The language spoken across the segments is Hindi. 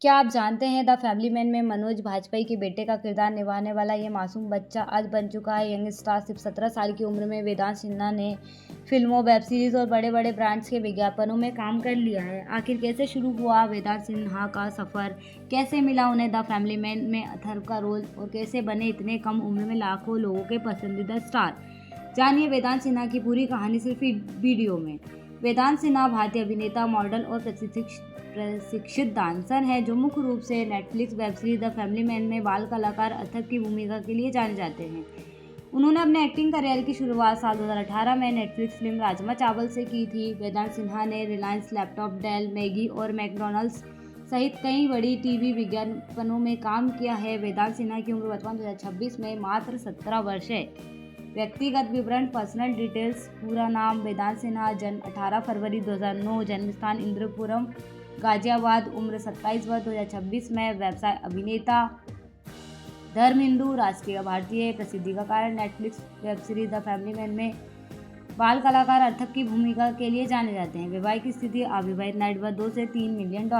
क्या आप जानते हैं द फैमिली मैन में मनोज बाजपेयी के बेटे का किरदार निभाने वाला ये मासूम बच्चा आज बन चुका है यंग स्टार। सिर्फ 17 साल की उम्र में वेदांत सिन्हा ने फिल्मों, वेब सीरीज और बड़े बड़े ब्रांड्स के विज्ञापनों में काम कर लिया है। आखिर कैसे शुरू हुआ वेदांत सिन्हा का सफ़र, कैसे मिला उन्हें द फैमिली मैन में अथर्व का रोल और कैसे बने इतने कम उम्र में लाखों लोगों के पसंदीदा स्टार। जानिए वेदांत सिन्हा की पूरी कहानी सिर्फ वीडियो में। वेदांत सिन्हा भारतीय अभिनेता, मॉडल और प्रशिक्षित डांसर हैं जो मुख्य रूप से Netflix web series the family man में बाल कलाकार अथर्व की भूमिका के लिए जाने जाते हैं। उन्होंने अपने एक्टिंग करियर की शुरुआत साल 2018 में नेटफ्लिक्स फिल्म राजमा चावल से की थी। वेदांत सिन्हा ने रिलायंस लैपटॉप, डेल, मैगी और मैकडॉनल्ड्स सहित कई बड़ी टीवी विज्ञापनों में काम किया है। वेदांत सिन्हा की उम्र वर्तमान 2026 में मात्र 17 वर्ष है। व्यक्तिगत विवरण, पर्सनल डिटेल्स। पूरा नाम वेदांत सिन्हा, जन्म 18 फरवरी 2009, जन्म स्थान इंद्रपुरम गाजियाबाद, उम्र 27 वर्ष 2026 में, व्यवसाय अभिनेता, धर्म हिंदू, राष्ट्रीय भारतीय, प्रसिद्धि का कारण Netflix web series the family man में बाल कलाकार अथर्व की भूमिका के लिए जाने जाते हैं। वैवाहिक स्थिति अविवाहित, नेटवर्थ $2 से $3 मिलियन।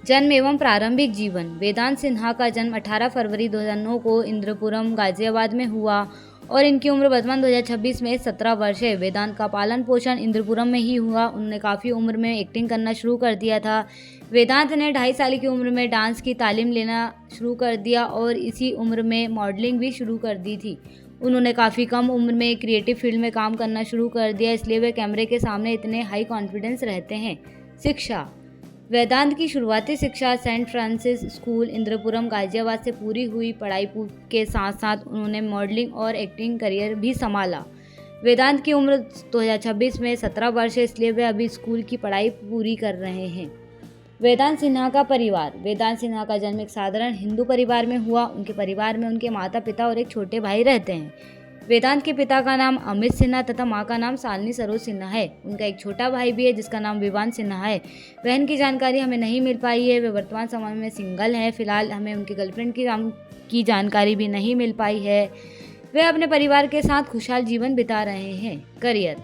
जन्म एवं प्रारंभिक जीवन। वेदांत सिन्हा का जन्म 18 फरवरी 2009 को इंद्रपुरम गाजियाबाद में हुआ और इनकी उम्र वर्तमान 2026 में 17 वर्ष है। वेदांत का पालन पोषण इंद्रपुरम में ही हुआ। उन्होंने काफ़ी उम्र में एक्टिंग करना शुरू कर दिया था। वेदांत ने 2.5 साल की उम्र में डांस की तालीम लेना शुरू कर दिया और इसी उम्र में मॉडलिंग भी शुरू कर दी थी। उन्होंने काफ़ी कम उम्र में क्रिएटिव फील्ड में काम करना शुरू कर दिया, इसलिए वे कैमरे के सामने इतने हाई कॉन्फिडेंस रहते हैं। शिक्षा। वेदांत की शुरुआती शिक्षा saint Francis school Indrapuram Ghaziabad से पूरी हुई। पढ़ाई के साथ साथ उन्होंने मॉडलिंग और एक्टिंग करियर भी संभाला। वेदांत की उम्र 2026 में 17 वर्ष है, इसलिए वे अभी स्कूल की पढ़ाई पूरी कर रहे हैं। वेदांत सिन्हा का परिवार। वेदांत सिन्हा का जन्म एक साधारण हिंदू परिवार में हुआ। उनके परिवार में उनके माता पिता और एक छोटे भाई रहते हैं। वेदांत के पिता का नाम अमित सिन्हा तथा मां का नाम शालिनी सरोज सिन्हा है। उनका एक छोटा भाई भी है जिसका नाम विवान सिन्हा है। बहन की जानकारी हमें नहीं मिल पाई है। वे वर्तमान समय में सिंगल हैं। फिलहाल हमें उनके गर्लफ्रेंड की जानकारी भी नहीं मिल पाई है। वे अपने परिवार के साथ खुशहाल जीवन बिता रहे हैं। करियर।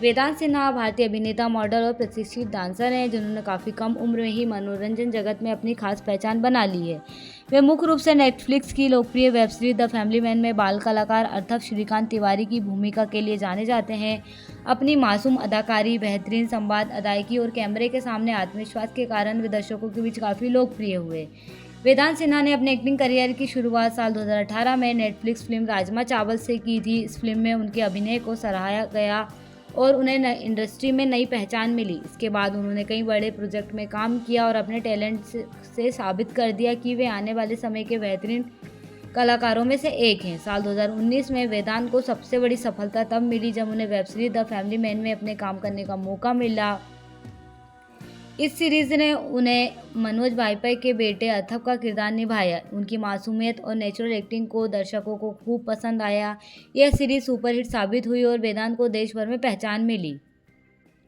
वेदांत सिन्हा भारतीय अभिनेता, मॉडल और प्रशिक्षित डांसर हैं जिन्होंने काफ़ी कम उम्र में ही मनोरंजन जगत में अपनी खास पहचान बना ली है। वे मुख्य रूप से नेटफ्लिक्स की लोकप्रिय web series the family man में बाल कलाकार अथर्व श्रीकांत तिवारी की भूमिका के लिए जाने जाते हैं। अपनी मासूम अदाकारी, बेहतरीन संवाद, अदायगी और कैमरे के सामने आत्मविश्वास के कारण वे दर्शकों के बीच काफ़ी लोकप्रिय हुए। वेदांत सिन्हा ने अपने एक्टिंग करियर की शुरुआत साल 2018 में नेटफ्लिक्स फिल्म राजमा चावल से की थी। इस फिल्म में उनके अभिनय को सराहा गया और उन्हें इंडस्ट्री में नई पहचान मिली। इसके बाद उन्होंने कई बड़े प्रोजेक्ट में काम किया और अपने टैलेंट से साबित कर दिया कि वे आने वाले समय के बेहतरीन कलाकारों में से एक हैं। साल 2019 में वेदांत को सबसे बड़ी सफलता तब मिली जब उन्हें web series the family man में अपने काम करने का मौका मिला। इस सीरीज ने उन्हें मनोज बाजपेयी के बेटे अथर्व का किरदार निभाया। उनकी मासूमियत और नेचुरल एक्टिंग को दर्शकों को खूब पसंद आया। यह सीरीज सुपरहिट साबित हुई और वेदांत को देश भर में पहचान मिली।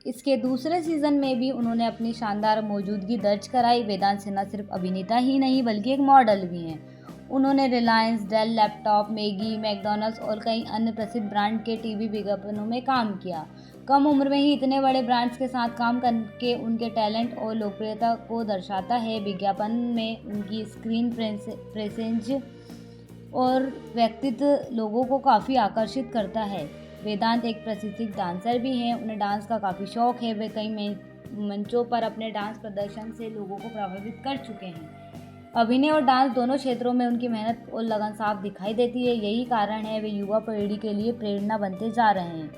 इसके दूसरे सीजन में भी उन्होंने अपनी शानदार मौजूदगी दर्ज कराई। वेदांत सिन्हा सिर्फ अभिनेता ही नहीं बल्कि एक मॉडल भी हैं। उन्होंने Reliance, Dell laptop, Maggi, McDonald's और कई अन्य प्रसिद्ध ब्रांड के टीवी विज्ञापनों में काम किया। कम उम्र में ही इतने बड़े ब्रांड्स के साथ काम करके उनके टैलेंट और लोकप्रियता को दर्शाता है। विज्ञापन में उनकी स्क्रीन प्रेजेंस और व्यक्तित्व लोगों को काफ़ी आकर्षित करता है। वेदांत एक प्रशिक्षित डांसर भी हैं। उन्हें डांस का काफ़ी शौक है। वे कई मंचों पर अपने डांस प्रदर्शन से लोगों को प्रभावित कर चुके हैं। अभिनय और डांस दोनों क्षेत्रों में उनकी मेहनत और लगन साफ दिखाई देती है। यही कारण है वे युवा पीढ़ी के लिए प्रेरणा बनते जा रहे हैं।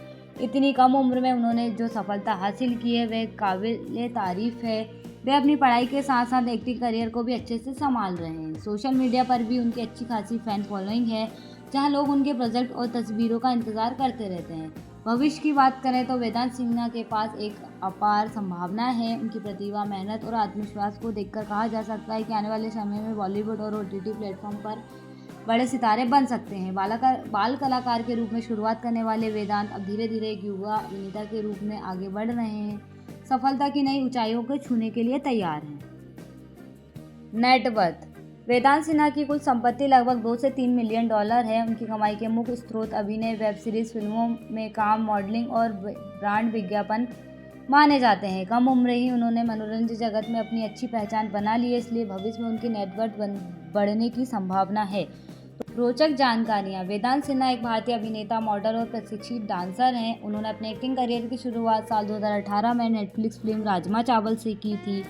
इतनी कम उम्र में उन्होंने जो सफलता हासिल की है वह काबिल तारीफ़ है। वे अपनी पढ़ाई के साथ साथ एक्टिंग करियर को भी अच्छे से संभाल रहे हैं। सोशल मीडिया पर भी उनकी अच्छी खासी फैन फॉलोइंग है, जहां लोग उनके प्रोजेक्ट और तस्वीरों का इंतज़ार करते रहते हैं। भविष्य की बात करें तो वेदांत सिन्हा के पास एक अपार संभावना है। उनकी प्रतिभा, मेहनत और आत्मविश्वास को देखकर कहा जा सकता है कि आने वाले समय में बॉलीवुड और OTT प्लेटफॉर्म पर बड़े सितारे बन सकते हैं। बाल कलाकार के रूप में शुरुआत करने वाले वेदांत अब धीरे धीरे एक युवा अभिनेता के रूप में आगे बढ़ रहे हैं, सफलता की नई ऊंचाइयों को छूने के लिए तैयार हैं। नेटवर्थ। वेदांत सिन्हा की कुल संपत्ति लगभग $2 से $3 मिलियन है। उनकी कमाई के मुख्य स्रोत अभिनय, वेब सीरीज, फिल्मों में काम, मॉडलिंग और ब्रांड विज्ञापन माने जाते हैं। कम उम्र ही उन्होंने मनोरंजन जगत में अपनी अच्छी पहचान बना ली है, इसलिए भविष्य में उनकी नेटवर्थ बढ़ने की संभावना है। रोचक जानकारियाँ। वेदांत सिन्हा एक भारतीय अभिनेता, मॉडल और प्रशिक्षित डांसर हैं। उन्होंने अपने एक्टिंग करियर की शुरुआत साल 2018 में नेटफ्लिक्स फिल्म राजमा चावल से की थी।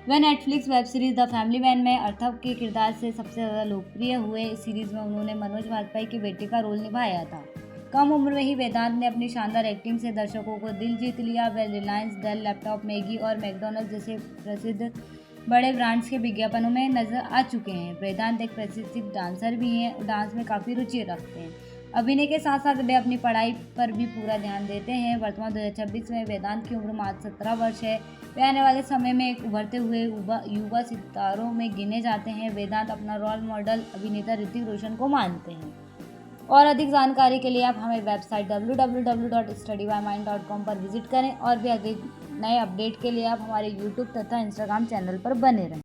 वह Netflix web series the family man में अर्थव के किरदार से सबसे ज़्यादा लोकप्रिय हुए। इस सीरीज में उन्होंने मनोज वाजपेयी के बेटे का रोल निभाया था। कम उम्र में ही वेदांत ने अपनी शानदार एक्टिंग से दर्शकों को दिल जीत लिया। वे रिलायंस, डेल लैपटॉप, मैगी और मैकडॉनल्ड्स जैसे प्रसिद्ध बड़े ब्रांड्स के विज्ञापनों में नजर आ चुके हैं। वेदांत एक प्रशिक्षित डांसर भी हैं और डांस में काफ़ी रुचि रखते हैं। अभिनय के साथ साथ वे अपनी पढ़ाई पर भी पूरा ध्यान देते हैं। वर्तमान 2026 में वेदांत की उम्र मात्र 17 वर्ष है। वे आने वाले समय में एक उभरते हुए युवा सितारों में गिने जाते हैं। वेदांत अपना रोल मॉडल अभिनेता ऋतिक रोशन को मानते हैं। और अधिक जानकारी के लिए आप हमें वेबसाइट www.studybyminde.com पर विजिट करें और भी अधिक नए अपडेट के लिए आप हमारे YouTube तथा Instagram चैनल पर बने रहें।